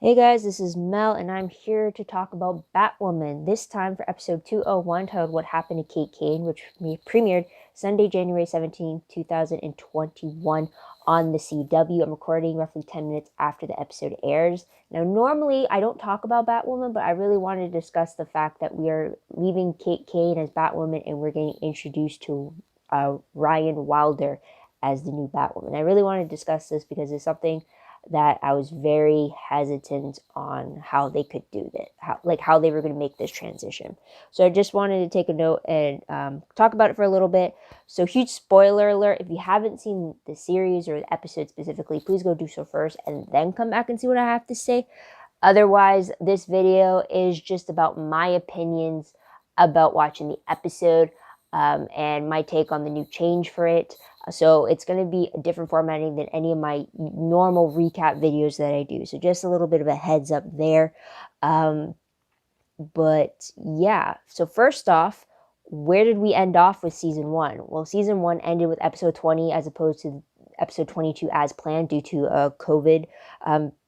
Hey guys, this is Mel, and I'm here to talk about Batwoman. This time for episode 201, titled What Happened to Kate Kane, which premiered Sunday, January 17th, 2021 on the CW. I'm recording roughly 10 minutes after the episode airs. Now, normally I don't talk about Batwoman, but I really wanted to discuss the fact that we are leaving Kate Kane as Batwoman and we're getting introduced to Ryan Wilder as the new Batwoman. I really want to discuss this because it's something that I was very hesitant on how they could do that, how they were going to make this transition. So I just wanted to take a note and talk about it for a little bit. So huge spoiler alert: if you haven't seen the series or the episode specifically, please go do so first and then come back and see what I have to say. Otherwise, this video is just about my opinions about watching the episode and my take on the new change for it. So it's going to be a different formatting than any of my normal recap videos that I do. So just a little bit of a heads up there. But yeah, so first off, where did we end off with season one? Well, season one ended with episode 20 as opposed to episode 22 as planned due to COVID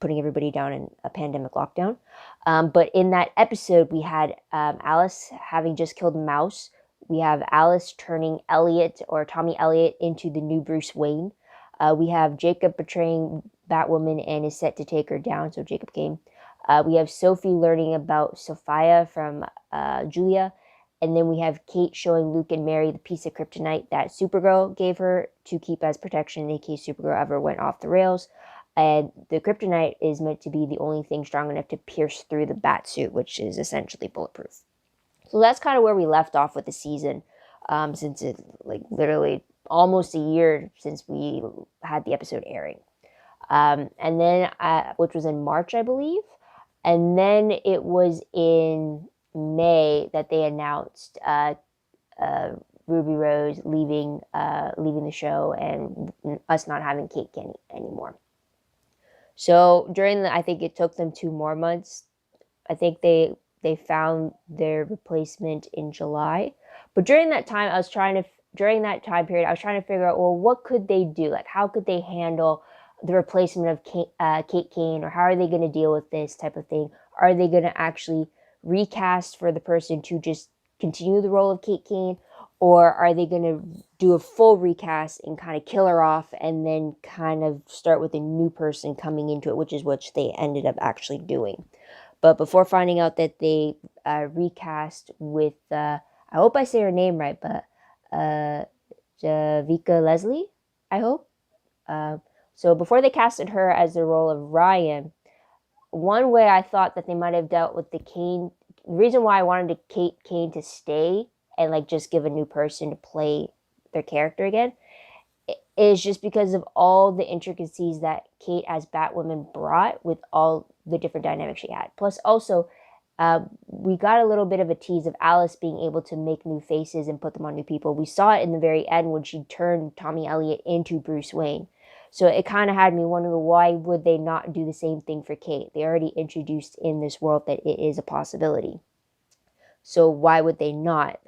putting everybody down in a pandemic lockdown. But in that episode, we had Alice having just killed Mouse. We have Alice turning Elliot or Tommy Elliot into the new Bruce Wayne. We have Jacob betraying Batwoman and is set to take her down, so Jacob Kane. We have Sophie learning about Sophia from Julia. And then we have Kate showing Luke and Mary the piece of kryptonite that Supergirl gave her to keep as protection in case Supergirl ever went off the rails. And the kryptonite is meant to be the only thing strong enough to pierce through the bat suit, which is essentially bulletproof. So that's kind of where we left off with the season, since it's like literally almost a year since we had the episode airing. And then, which was in March, I believe. And then it was in May that they announced Ruby Rose leaving the show and us not having Kate Kane anymore. So I think it took them 2 more months. I think they found their replacement in July. But during that time period, I was trying to figure out, well, what could they do? Like, how could they handle the replacement of Kate Kane, or how are they going to deal with this type of thing? Are they going to actually recast for the person to just continue the role of Kate Kane, or are they going to do a full recast and kind of kill her off and then kind of start with a new person coming into it, which is what they ended up actually doing. But before finding out that they recast with, I hope I say her name right, but Javika Leslie, I hope. So before they casted her as the role of Ryan, one way I thought that they might have dealt with the reason why I wanted Kate Kane to stay and like just give a new person to play their character again is just because of all the intricacies that Kate as Batwoman brought with all the different dynamics she had. Plus also, we got a little bit of a tease of Alice being able to make new faces and put them on new people. We saw it in the very end when she turned Tommy Elliot into Bruce Wayne. So it kind of had me wondering, why would they not do the same thing for Kate? They already introduced in this world that it is a possibility. So why would they not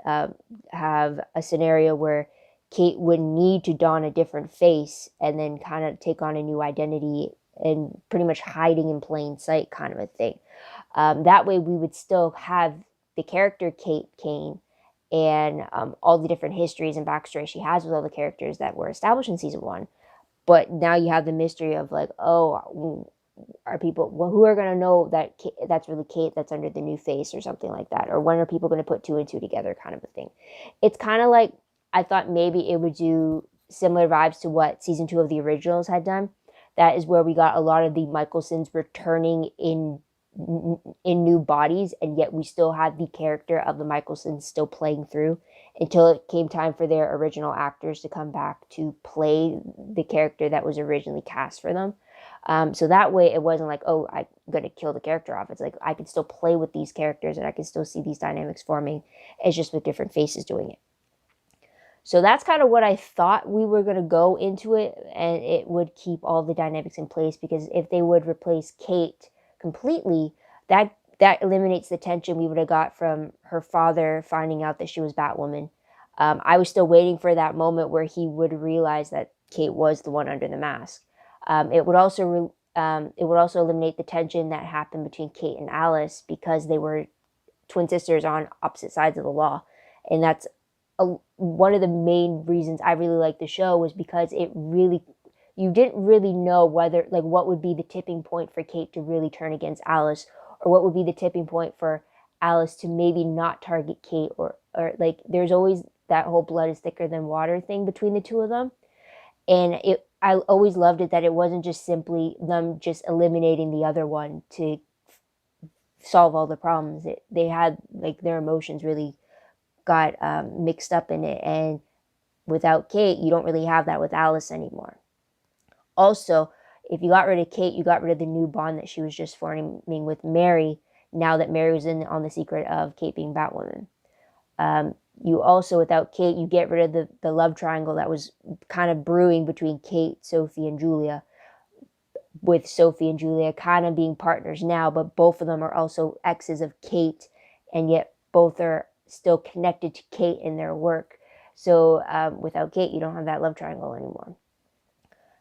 have a scenario where Kate would need to don a different face and then kind of take on a new identity and pretty much hiding in plain sight kind of a thing? That way we would still have the character Kate Kane and all the different histories and backstory she has with all the characters that were established in season one. But now you have the mystery of like, oh, are people, well, who are going to know that that's really Kate that's under the new face or something like that? Or when are people going to put two and two together kind of a thing? It's kind of like, I thought maybe it would do similar vibes to what season 2 of the originals had done. That is where we got a lot of the Michelsons returning in new bodies, and yet we still had the character of the Michelsons still playing through until it came time for their original actors to come back to play the character that was originally cast for them. So that way it wasn't like, oh, I'm going to kill the character off. It's like I can still play with these characters and I can still see these dynamics forming. It's just with different faces doing it. So that's kind of what I thought we were going to go into it, and it would keep all the dynamics in place, because if they would replace Kate completely, that eliminates the tension we would have got from her father finding out that she was Batwoman. I was still waiting for that moment where he would realize that Kate was the one under the mask. It would also it would also eliminate the tension that happened between Kate and Alice because they were twin sisters on opposite sides of the law. And that's one of the main reasons I really like the show, was because you didn't really know whether, like, what would be the tipping point for Kate to really turn against Alice, or what would be the tipping point for Alice to maybe not target Kate, or like, there's always that whole blood is thicker than water thing between the two of them. And I always loved it that it wasn't just simply them just eliminating the other one to solve all the problems. They had, like, their emotions really got mixed up in it, and without Kate, you don't really have that with Alice anymore. Also, if you got rid of Kate, you got rid of the new bond that she was just forming with Mary, now that Mary was in on the secret of Kate being Batwoman. You also, without Kate, you get rid of the love triangle that was kind of brewing between Kate, Sophie, and Julia, with Sophie and Julia kind of being partners now, but both of them are also exes of Kate, and yet both are still connected to Kate in their work. So without Kate, you don't have that love triangle anymore.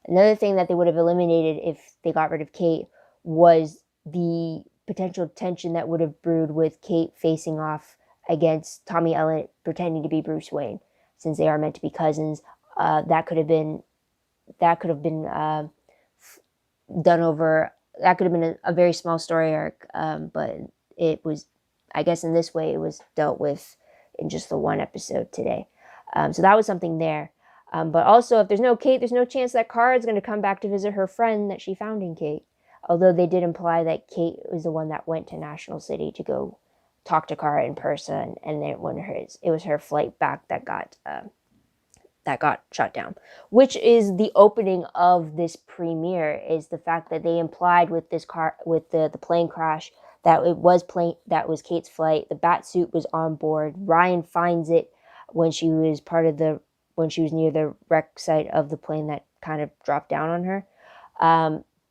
Another thing that they would have eliminated if they got rid of Kate was the potential tension that would have brewed with Kate facing off against Tommy Ellett pretending to be Bruce Wayne, since they are meant to be cousins. That could have been done over. That could have been a very small story arc, but it was, I guess, in this way, it was dealt with in just the one episode today. So that was something there. But also, if there's no Kate, there's no chance that Kara is going to come back to visit her friend that she found in Kate. Although they did imply that Kate was the one that went to National City to go talk to Kara in person, and then it was her flight back that got shut down. Which is the opening of this premiere, is the fact that they implied with the plane crash that that was Kate's flight. The bat suit was on board. Ryan finds it when she was near the wreck site of the plane that kind of dropped down on her.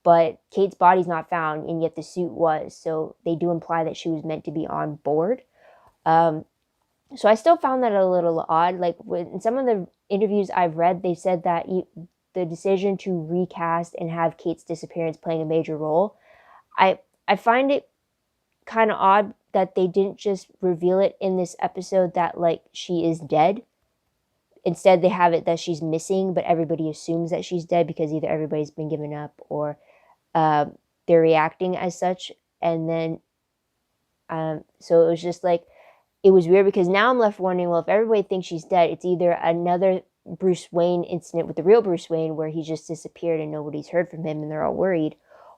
But Kate's body's not found, and yet the suit was. So they do imply that she was meant to be on board. So I still found that a little odd. Like, in some of the interviews I've read, they said that the decision to recast and have Kate's disappearance playing a major role, I find it kind of odd that they didn't just reveal it in this episode that, like, she is dead. Instead, they have it that she's missing, but everybody assumes that she's dead because either everybody's been given up or they're reacting as such. And then, so it was just like, it was weird because now I'm left wondering, well, if everybody thinks she's dead, it's either another Bruce Wayne incident with the real Bruce Wayne where he just disappeared and nobody's heard from him and they're all worried,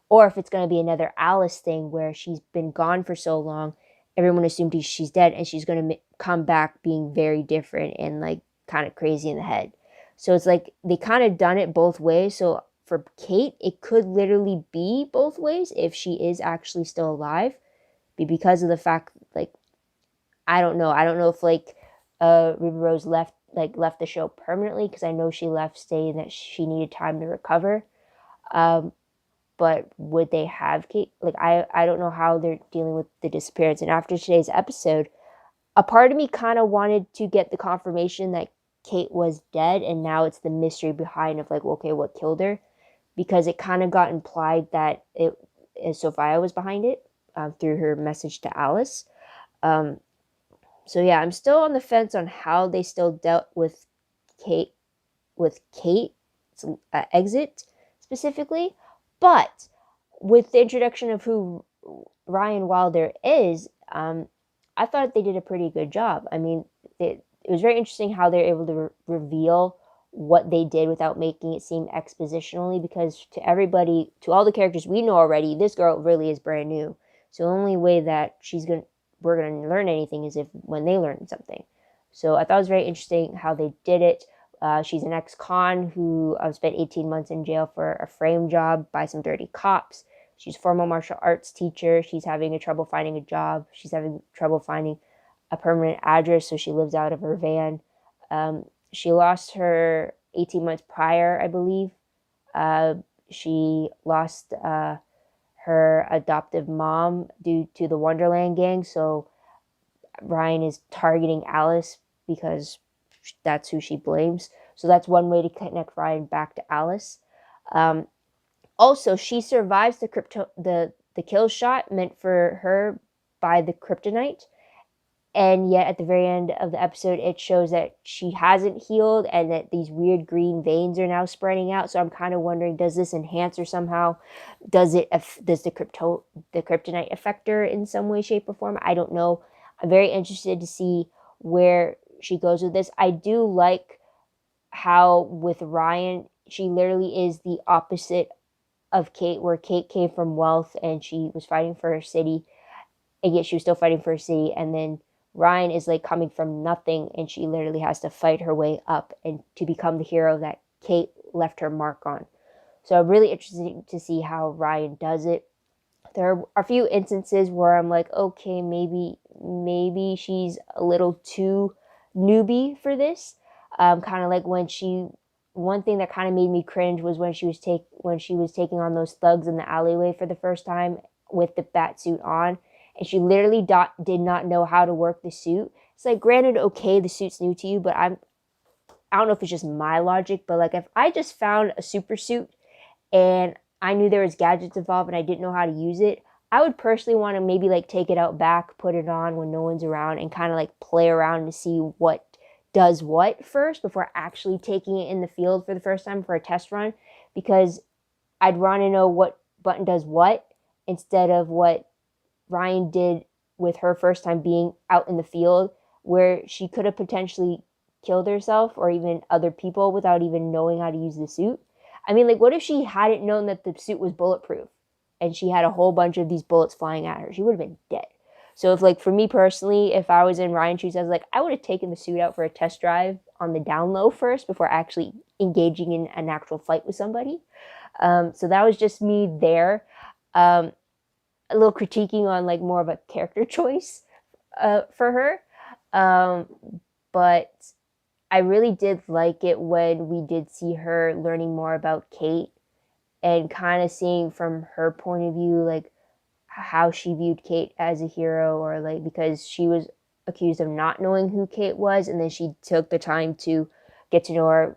or if it's going to be another Alice thing where she's been gone for so long, everyone assumed she's dead, and she's going to come back being very different and, like, kind of crazy in the head. So it's like they kind of done it both ways. So for Kate, it could literally be both ways if she is actually still alive, because of the fact, like, I don't know if, like, Ruby Rose left the show permanently, because I know she left saying that she needed time to recover. But would they have Kate? Like, I don't know how they're dealing with the disappearance. And after today's episode, a part of me kind of wanted to get the confirmation that Kate was dead, and now it's the mystery behind of, like, okay, what killed her? Because it kind of got implied that Sophia was behind it through her message to Alice. So yeah, I'm still on the fence on how they still dealt with Kate's exit specifically. But with the introduction of who Ryan Wilder is, I thought they did a pretty good job. I mean, it was very interesting how they're able to reveal what they did without making it seem expositionally, because to all the characters we know already, this girl really is brand new. So the only way that we're going to learn anything is if when they learn something. So I thought it was very interesting how they did it. She's an ex-con who spent 18 months in jail for a frame job by some dirty cops. She's a former martial arts teacher. She's having trouble finding a job. She's having trouble finding a permanent address, so she lives out of her van. She lost her 18 months prior, I believe. She lost her adoptive mom due to the Wonderland gang, so Ryan is targeting Alice because that's who she blames. So that's one way to connect Ryan back to Alice. Also, she survives the kill shot meant for her by the kryptonite, and yet at the very end of the episode it shows that she hasn't healed and that these weird green veins are now spreading out. So I'm kind of wondering, does this enhance her somehow? Does the kryptonite affect her in some way, shape, or form? I don't know. I'm very interested to see where she goes with this. I do like how with Ryan, she literally is the opposite of Kate, where Kate came from wealth and she was fighting for her city, and yet she was still fighting for her city. And then Ryan is like coming from nothing, and she literally has to fight her way up and to become the hero that Kate left her mark on. So I'm really interested to see how Ryan does it. There are a few instances where I'm like, okay, maybe she's a little too newbie for this. Kind of like one thing that kind of made me cringe was when she was taking on those thugs in the alleyway for the first time with the bat suit on, and she literally did not know how to work the suit. It's like, granted, okay, the suit's new to you, but I don't know if it's just my logic, but like if I just found a super suit and I knew there was gadgets involved and I didn't know how to use it, I would personally want to maybe like take it out back, put it on when no one's around, and kind of like play around to see what does what first before actually taking it in the field for the first time for a test run, because I'd want to know what button does what instead of what Ryan did with her first time being out in the field, where she could have potentially killed herself or even other people without even knowing how to use the suit. I mean, like, what if she hadn't known that the suit was bulletproof and she had a whole bunch of these bullets flying at her? She would have been dead. So if, like, for me personally, if I was in Ryan's shoes, I was like, I would have taken the suit out for a test drive on the down low first before actually engaging in an actual fight with somebody. So that was just me there. A little critiquing on like more of a character choice for her. But I really did like it when we did see her learning more about Kate and kind of seeing from her point of view, like how she viewed Kate as a hero, or like because she was accused of not knowing who Kate was, and then she took the time to get to know her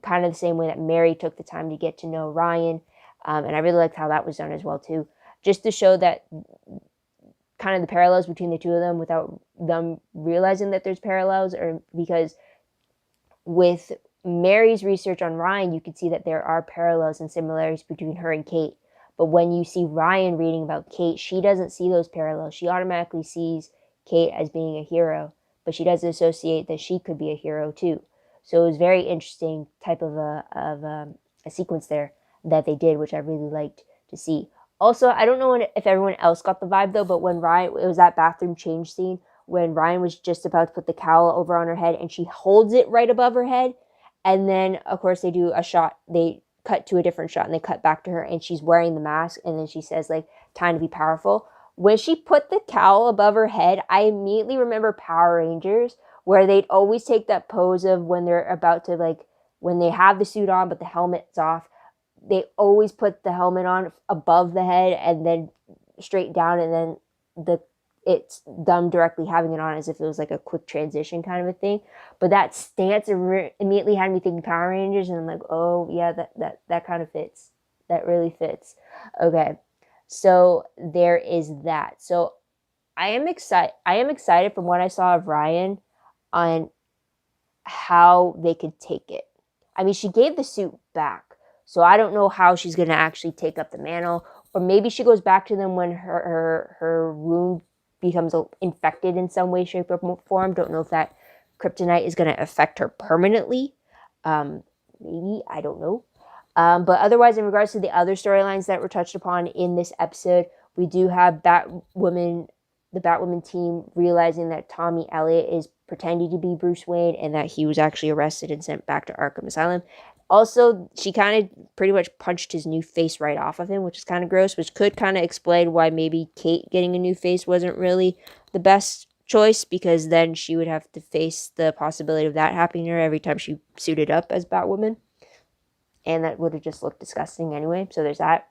kind of the same way that Mary took the time to get to know Ryan. And I really liked how that was done as well too, just to show that kind of the parallels between the two of them without them realizing that there's parallels. Or because with Mary's research on Ryan, you could see that there are parallels and similarities between her and Kate. But when you see Ryan reading about Kate, she doesn't see those parallels. She automatically sees Kate as being a hero, but she doesn't associate that she could be a hero too. So it was very interesting type of a sequence there that they did, which I really liked to see. Also, I don't know if everyone else got the vibe though, but when Ryan, it was that bathroom change scene when Ryan was just about to put the cowl over on her head and she holds it right above her head. And then, of course, they do a shot. They cut to a different shot and they cut back to her and she's wearing the mask. And then she says, like, time to be powerful. When she put the cowl above her head, I immediately remember Power Rangers, where they'd always take that pose of when they're about to, like, when they have the suit on but the helmet's off. They always put the helmet on above the head and then straight down, and then it's them directly having it on as if it was like a quick transition kind of a thing. But that stance immediately had me thinking Power Rangers, and I'm like, oh yeah, that kind of fits. That really fits. Okay, so there is that. So I am excited from what I saw of Ryan on how they could take it. I mean, she gave the suit back. So I don't know how she's going to actually take up the mantle. Or maybe she goes back to them when her wound becomes infected in some way, shape, or form. Don't know if that kryptonite is going to affect her permanently. Maybe, I don't know. But otherwise, in regards to the other storylines that were touched upon in this episode, we do have the Batwoman team realizing that Tommy Elliott is pretending to be Bruce Wayne and that he was actually arrested and sent back to Arkham Asylum. Also, she kind of pretty much punched his new face right off of him, which is kind of gross, which could kind of explain why maybe Kate getting a new face wasn't really the best choice, because then she would have to face the possibility of that happening to her every time she suited up as Batwoman. And that would have just looked disgusting anyway, so there's that.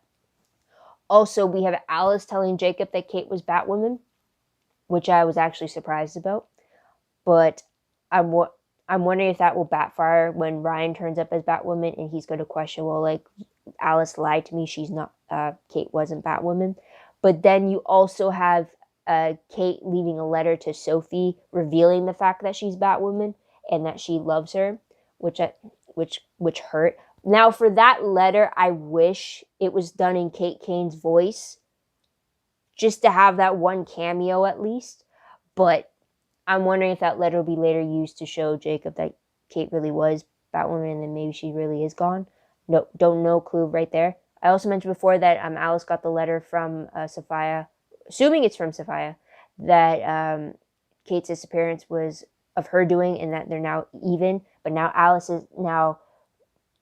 Also, we have Alice telling Jacob that Kate was Batwoman, which I was actually surprised about. But I'm wondering if that will backfire when Ryan turns up as Batwoman and he's going to question, well, like, Alice lied to me. She's not, Kate wasn't Batwoman. But then you also have Kate leaving a letter to Sophie revealing the fact that she's Batwoman and that she loves her, which hurt. Now, for that letter, I wish it was done in Kate Kane's voice, just to have that one cameo at least. But I'm wondering if that letter will be later used to show Jacob that Kate really was Batwoman and then maybe she really is gone. No, don't know, clue right there. I also mentioned before that Alice got the letter from Sophia, assuming it's from Sophia, that Kate's disappearance was of her doing and that they're now even. But now Alice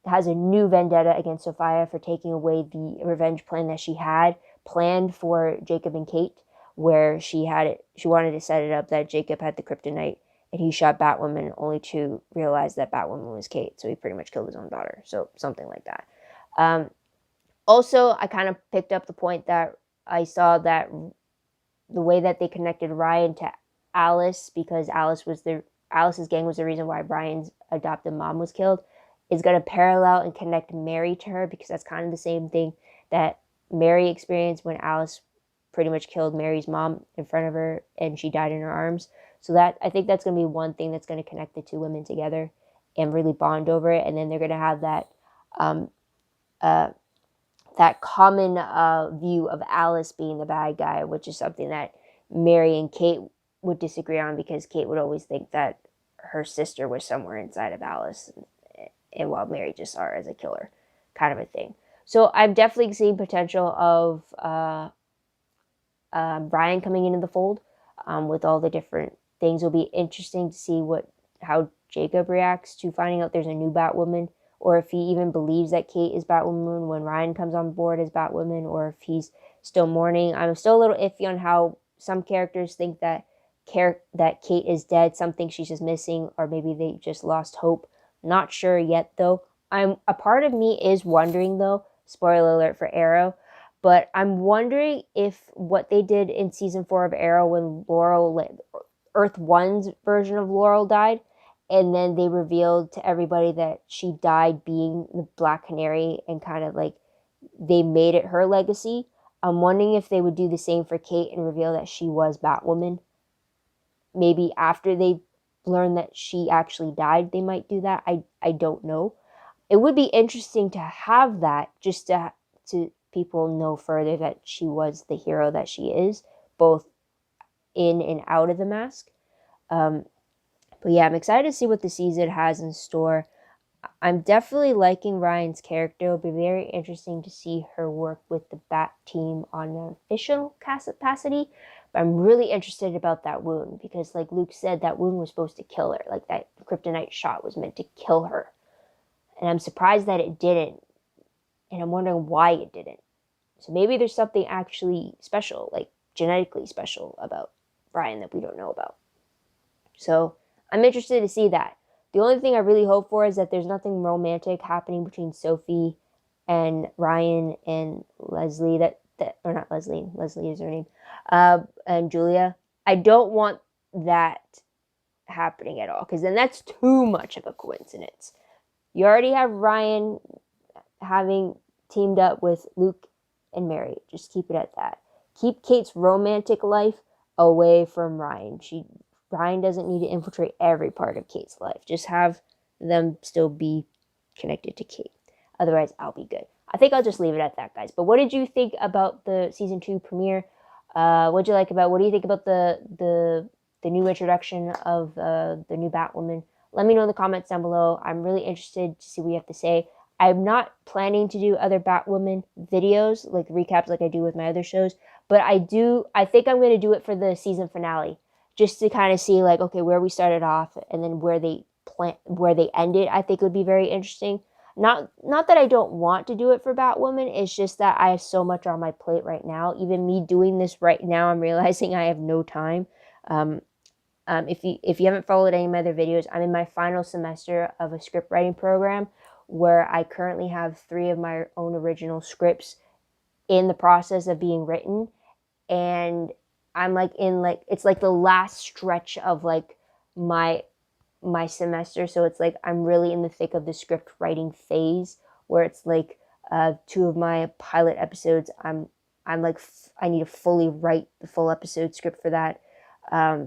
has a new vendetta against Sophia for taking away the revenge plan that she had planned for Jacob and Kate, where she wanted to set it up that Jacob had the kryptonite and he shot Batwoman only to realize that Batwoman was Kate. So he pretty much killed his own daughter. So something like that. Also, I kind of picked up the point that I saw that the way that they connected Ryan to Alice, because Alice's gang was the reason why Brian's adopted mom was killed, is going to parallel and connect Mary to her, because that's kind of the same thing that Mary experienced when Alice pretty much killed Mary's mom in front of her and she died in her arms. So that, I think that's going to be one thing that's going to connect the two women together and really bond over it. And then they're going to have that that common view of Alice being the bad guy, which is something that Mary and Kate would disagree on, because Kate would always think that her sister was somewhere inside of Alice, and while Mary just saw her as a killer, kind of a thing. So I've definitely seen potential of Brian coming into the fold with all the different things. It'll be interesting to see how Jacob reacts to finding out there's a new Batwoman, or if he even believes that Kate is Batwoman when Ryan comes on board as Batwoman, or if he's still mourning. I'm still a little iffy on how some characters think that Kate is dead. Some think she's just missing, or maybe they just lost hope. Not sure yet, though. A part of me is wondering, though, spoiler alert for Arrow, but I'm wondering if what they did in season 4 of Arrow when Earth 1's version of Laurel died, and then they revealed to everybody that she died being the Black Canary, and kind of like they made it her legacy. I'm wondering if they would do the same for Kate and reveal that she was Batwoman. Maybe after they learn that she actually died, they might do that. I don't know. It would be interesting to have that, just to people know further that she was the hero that she is, both in and out of the mask. But yeah, I'm excited to see what the season has in store. I'm definitely liking Ryan's character. It'll be very interesting to see her work with the Bat team on an official capacity. But I'm really interested about that wound, because like Luke said, that wound was supposed to kill her. Like that kryptonite shot was meant to kill her. And I'm surprised that it didn't. And I'm wondering why it didn't. So maybe there's something actually special, like genetically special about Brian that we don't know about. So I'm interested to see that. The only thing I really hope for is that there's nothing romantic happening between Sophie and Ryan and Leslie, or not Leslie is her name, and Julia. I don't want that happening at all, because then that's too much of a coincidence. You already have Ryan having teamed up with Luke and Mary. Just keep it at that. Keep Kate's romantic life away from Ryan. Ryan doesn't need to infiltrate every part of Kate's life. Just have them still be connected to Kate. Otherwise, I'll be good. I think I'll just leave it at that, guys. But what did you think about the season 2 premiere? What do you think about the new introduction of the new Batwoman? Let me know in the comments down below. I'm really interested to see what you have to say. I'm not planning to do other Batwoman videos, like recaps like I do with my other shows. But I think I'm going to do it for the season finale, just to kind of see, like, okay, where we started off and then where they ended. I think it would be very interesting. Not that I don't want to do it for Batwoman. It's just that I have so much on my plate right now. Even me doing this right now, I'm realizing I have no time. If you haven't followed any of my other videos, I'm in my final semester of a script writing program where I currently have 3 of my own original scripts in the process of being written, and I'm it's like the last stretch of like my semester. So it's like I'm really in the thick of the script writing phase, where it's like 2 of my pilot episodes. I'm like, I need to fully write the full episode script for that.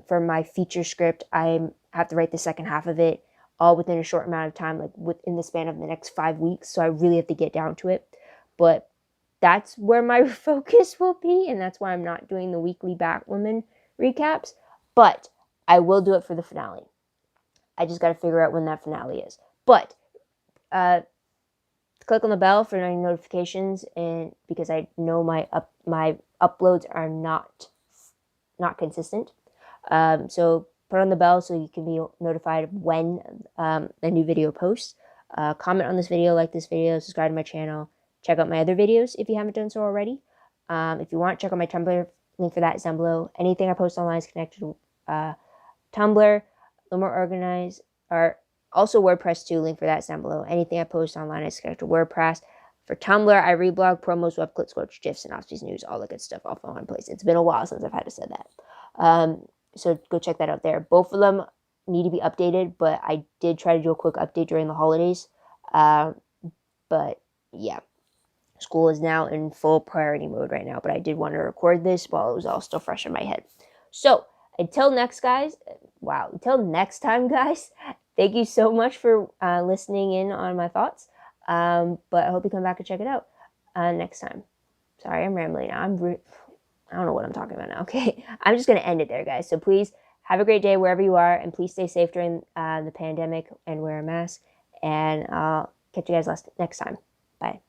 For my feature script, I have to write the second half of it all within a short amount of time, like within the span of the next 5 weeks. So I really have to get down to it. But that's where my focus will be, and that's why I'm not doing the weekly Batwoman recaps. But I will do it for the finale. I just got to figure out when that finale is. But click on the bell for any notifications, and because I know my uploads are not consistent. So put on the bell so you can be notified when a new video posts. Comment on this video, like this video, subscribe to my channel. Check out my other videos if you haven't done so already. If you want, check out my Tumblr. Link for that is down below. Anything I post online is connected to Tumblr. A little more organized. Or also WordPress too. Link for that is down below. Anything I post online is connected to WordPress. For Tumblr, I reblog, promos, web clips, quotes, GIFs, synopses, news, all the good stuff off in one place. It's been a while since I've had to say that. So go check that out there. Both of them need to be updated, but I did try to do a quick update during the holidays. But yeah, school is now in full priority mode right now, but I did want to record this while it was all still fresh in my head. So until next time, guys, thank you so much for listening in on my thoughts. But I hope you come back and check it out next time. Sorry, I'm rambling now. I don't know what I'm talking about now. Okay, I'm just going to end it there, guys. So please have a great day wherever you are, and please stay safe during the pandemic and wear a mask. And I'll catch you guys next time. Bye.